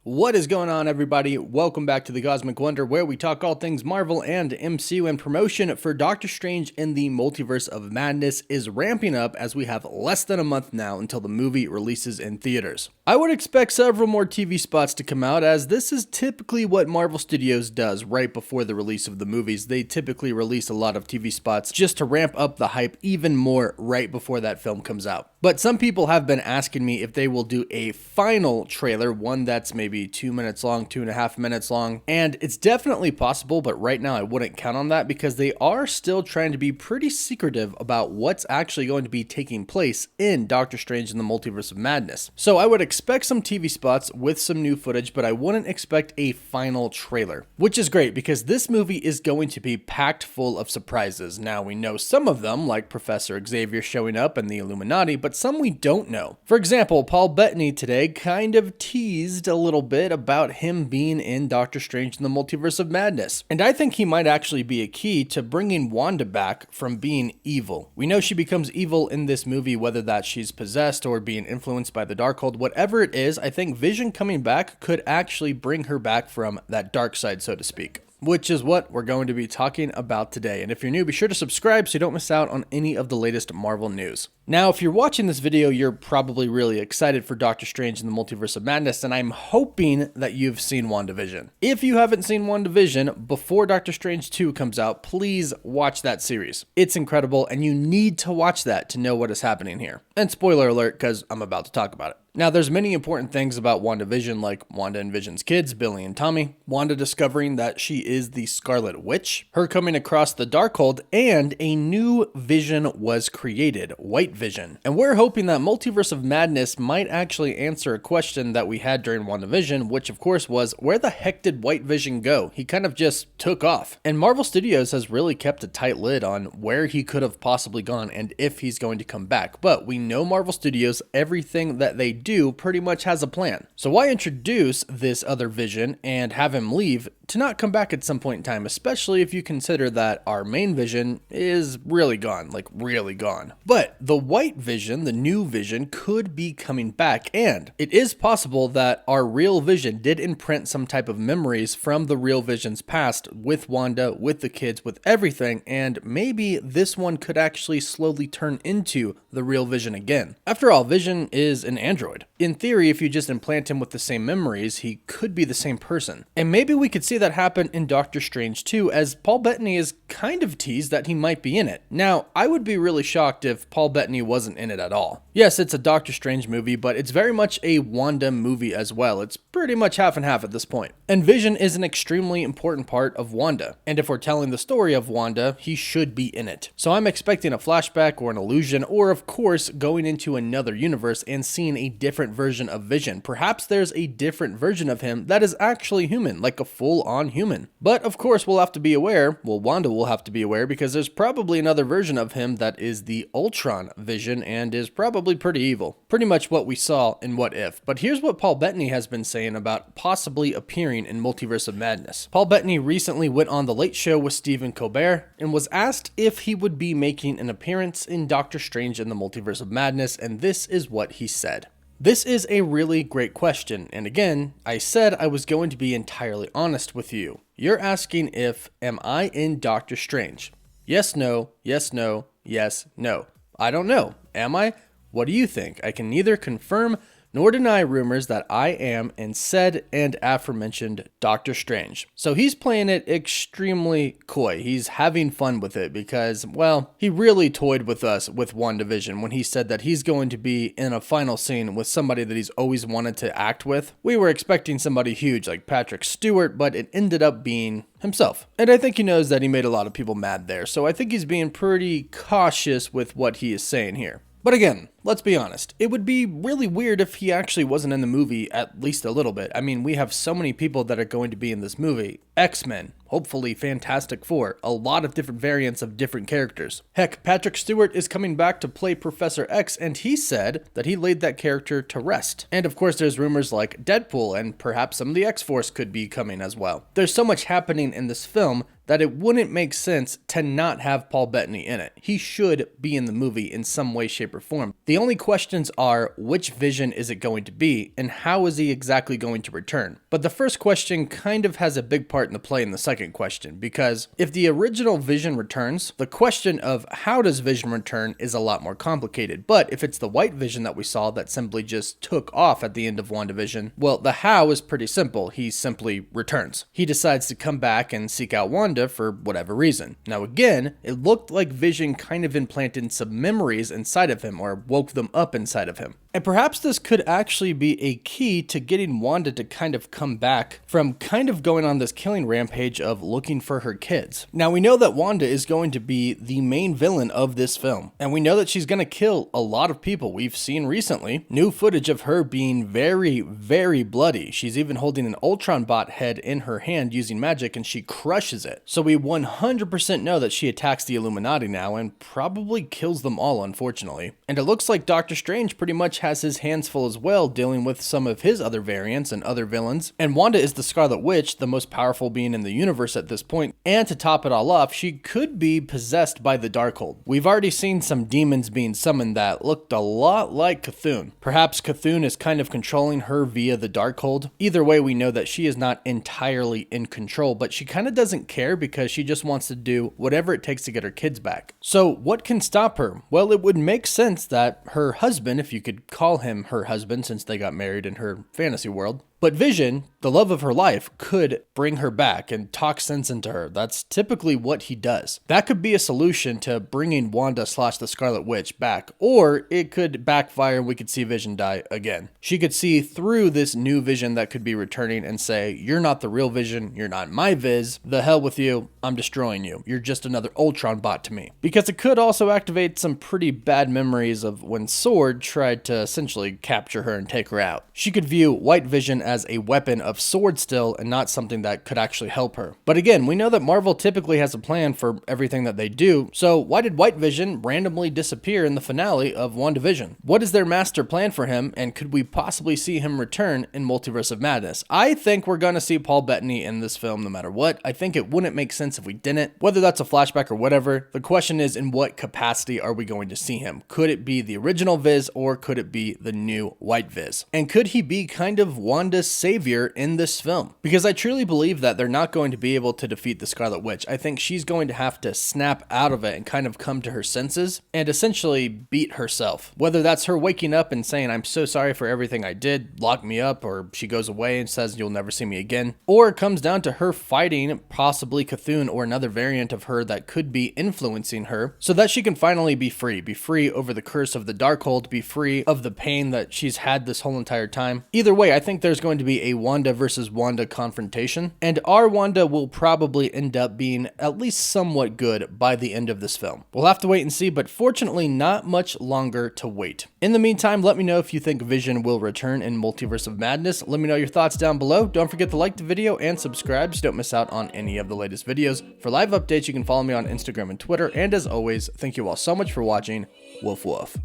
What is going on, everybody? Welcome back to the Cosmic Wonder, where we talk all things Marvel and MCU, and promotion for Doctor Strange in the Multiverse of Madness is ramping up as we have less than a month now until the movie releases in theaters. I would expect several more TV spots to come out, as this is typically what Marvel Studios does right before the release of the movies. They typically release a lot of TV spots just to ramp up the hype even more right before that film comes out. But some people have been asking me if they will do a final trailer, one that's maybe 2 minutes long, 2.5 minutes long, and it's definitely possible, but right now I wouldn't count on that because they are still trying to be pretty secretive about what's actually going to be taking place in Doctor Strange in the Multiverse of Madness. So I would expect some TV spots with some new footage, but I wouldn't expect a final trailer, which is great because this movie is going to be packed full of surprises. Now we know some of them, like Professor Xavier showing up and the Illuminati, but some we don't know. For example, Paul Bettany today kind of teased a little bit about him being in Doctor Strange in the Multiverse of Madness, and I think he might actually be a key to bringing Wanda back from being evil. We know she becomes evil in this movie, whether that she's possessed or being influenced by the Darkhold, whatever it is. I think Vision coming back could actually bring her back from that dark side, so to speak, which is what we're going to be talking about today. And if you're new, be sure to subscribe so you don't miss out on any of the latest Marvel news. Now, if you're watching this video, you're probably really excited for Doctor Strange in the Multiverse of Madness, and I'm hoping that you've seen WandaVision. If you haven't seen WandaVision before Doctor Strange 2 comes out, please watch that series. It's incredible, and you need to watch that to know what is happening here. And spoiler alert, because I'm about to talk about it. Now, there's many important things about WandaVision, like Wanda and Vision's kids, Billy and Tommy, Wanda discovering that she is the Scarlet Witch, her coming across the Darkhold, and a new Vision was created, White Vision. And we're hoping that Multiverse of Madness might actually answer a question that we had during WandaVision, which of course was, where the heck did White Vision go? He kind of just took off. And Marvel Studios has really kept a tight lid on where he could have possibly gone and if he's going to come back. But we know Marvel Studios, everything that they do pretty much has a plan. So why introduce this other Vision and have him leave to not come back at some point in time, especially if you consider that our main Vision is really gone, like really gone. But the White Vision, the new Vision, could be coming back, and it is possible that our real Vision did imprint some type of memories from the real Vision's past with Wanda, with the kids, with everything, and maybe this one could actually slowly turn into the real Vision again. After all, Vision is an android. In theory, if you just implant him with the same memories, he could be the same person. And maybe we could see that happen in Doctor Strange 2, as Paul Bettany is kind of teased that he might be in it. Now, I would be really shocked if Paul Bettany wasn't in it at all. Yes, it's a Doctor Strange movie, but it's very much a Wanda movie as well. It's pretty much half and half at this point. And Vision is an extremely important part of Wanda. And if we're telling the story of Wanda, he should be in it. So I'm expecting a flashback or an illusion, or of course, going into another universe and seeing a different version of Vision. Perhaps there's a different version of him that is actually human, like a full-on human. But of course, we'll have to be aware, well, Wanda will have to be aware, because there's probably another version of him that is the Ultron Vision and is probably pretty evil. Pretty much what we saw in What If. But here's what Paul Bettany has been saying about possibly appearing in Multiverse of Madness. Paul Bettany recently went on The Late Show with Stephen Colbert and was asked if he would be making an appearance in Doctor Strange in the Multiverse of Madness, and this is what he said. This is a really great question, and again, I said I was going to be entirely honest with you. You're asking if, am I in Doctor Strange? Yes, no, yes, no, yes, no. I don't know. Am I? What do you think? I can neither confirm nor deny rumors that I am in said and aforementioned Doctor Strange. So he's playing it extremely coy. He's having fun with it because, well, he really toyed with us with WandaVision when he said that he's going to be in a final scene with somebody that he's always wanted to act with. We were expecting somebody huge like Patrick Stewart, but it ended up being himself. And I think he knows that he made a lot of people mad there, so I think he's being pretty cautious with what he is saying here. But again, let's be honest, it would be really weird if he actually wasn't in the movie at least a little bit. I mean, we have so many people that are going to be in this movie. X-Men, hopefully Fantastic Four, a lot of different variants of different characters. Heck, Patrick Stewart is coming back to play Professor X, and he said that he laid that character to rest. And of course, there's rumors like Deadpool, and perhaps some of the X-Force could be coming as well. There's so much happening in this film that it wouldn't make sense to not have Paul Bettany in it. He should be in the movie in some way, shape, or form. The The only questions are, which Vision is it going to be, and how is he exactly going to return? But the first question kind of has a big part in the play in the second question, because if the original Vision returns, the question of how does Vision return is a lot more complicated. But if it's the white Vision that we saw that simply just took off at the end of WandaVision, well, the how is pretty simple. He simply returns. He decides to come back and seek out Wanda for whatever reason. Now again, it looked like Vision kind of implanted some memories inside of him, or woke them up inside of him. And perhaps this could actually be a key to getting Wanda to kind of come back from kind of going on this killing rampage of looking for her kids. Now we know that Wanda is going to be the main villain of this film, and we know that she's going to kill a lot of people. We've seen recently new footage of her being very, very bloody. She's even holding an Ultron bot head in her hand using magic, and she crushes it. So we 100% know that she attacks the Illuminati now and probably kills them all, unfortunately. And it looks like Doctor Strange pretty much has his hands full as well, dealing with some of his other variants and other villains. And Wanda is the Scarlet Witch, the most powerful being in the universe at this point. And to top it all off, she could be possessed by the Darkhold. We've already seen some demons being summoned that looked a lot like Cthulhu. Perhaps Cthulhu is kind of controlling her via the Darkhold. Either way, we know that she is not entirely in control, but she kind of doesn't care because she just wants to do whatever it takes to get her kids back. So what can stop her? Well, it would make sense that her husband, if you could call him her husband since they got married in her fantasy world, but Vision, the love of her life, could bring her back and talk sense into her. That's typically what he does. That could be a solution to bringing Wanda / the Scarlet Witch back, or it could backfire and we could see Vision die again. She could see through this new Vision that could be returning and say, you're not the real Vision, you're not my Viz, the hell with you, I'm destroying you. You're just another Ultron bot to me. Because it could also activate some pretty bad memories of when Sword tried to essentially capture her and take her out. She could view White Vision as a weapon of Sword still and not something that could actually help her. But again, we know that Marvel typically has a plan for everything that they do, so why did White Vision randomly disappear in the finale of WandaVision? What is their master plan for him, and could we possibly see him return in Multiverse of Madness? I think we're gonna see Paul Bettany in this film no matter what. I think it wouldn't make sense if we didn't. Whether that's a flashback or whatever, the question is, in what capacity are we going to see him? Could it be the original Viz, or could it be the new White Viz? And could he be kind of Wanda's savior in this film? Because I truly believe that they're not going to be able to defeat the Scarlet Witch. I think she's going to have to snap out of it and kind of come to her senses and essentially beat herself. Whether that's her waking up and saying, I'm so sorry for everything I did, lock me up, or she goes away and says, you'll never see me again. Or it comes down to her fighting possibly Cthulhu or another variant of her that could be influencing her so that she can finally be free over the curse of the Darkhold, be free of the pain that she's had this whole entire time. Either way, I think there's going to be a Wanda versus Wanda confrontation, and our Wanda will probably end up being at least somewhat good by the end of this film. We'll have to wait and see, but fortunately not much longer to wait. In the meantime, let me know if you think Vision will return in Multiverse of Madness. Let me know your thoughts down below. Don't forget to like the video and subscribe so you don't miss out on any of the latest videos. For live updates, you can follow me on Instagram and Twitter, and as always, thank you all so much for watching. Woof woof.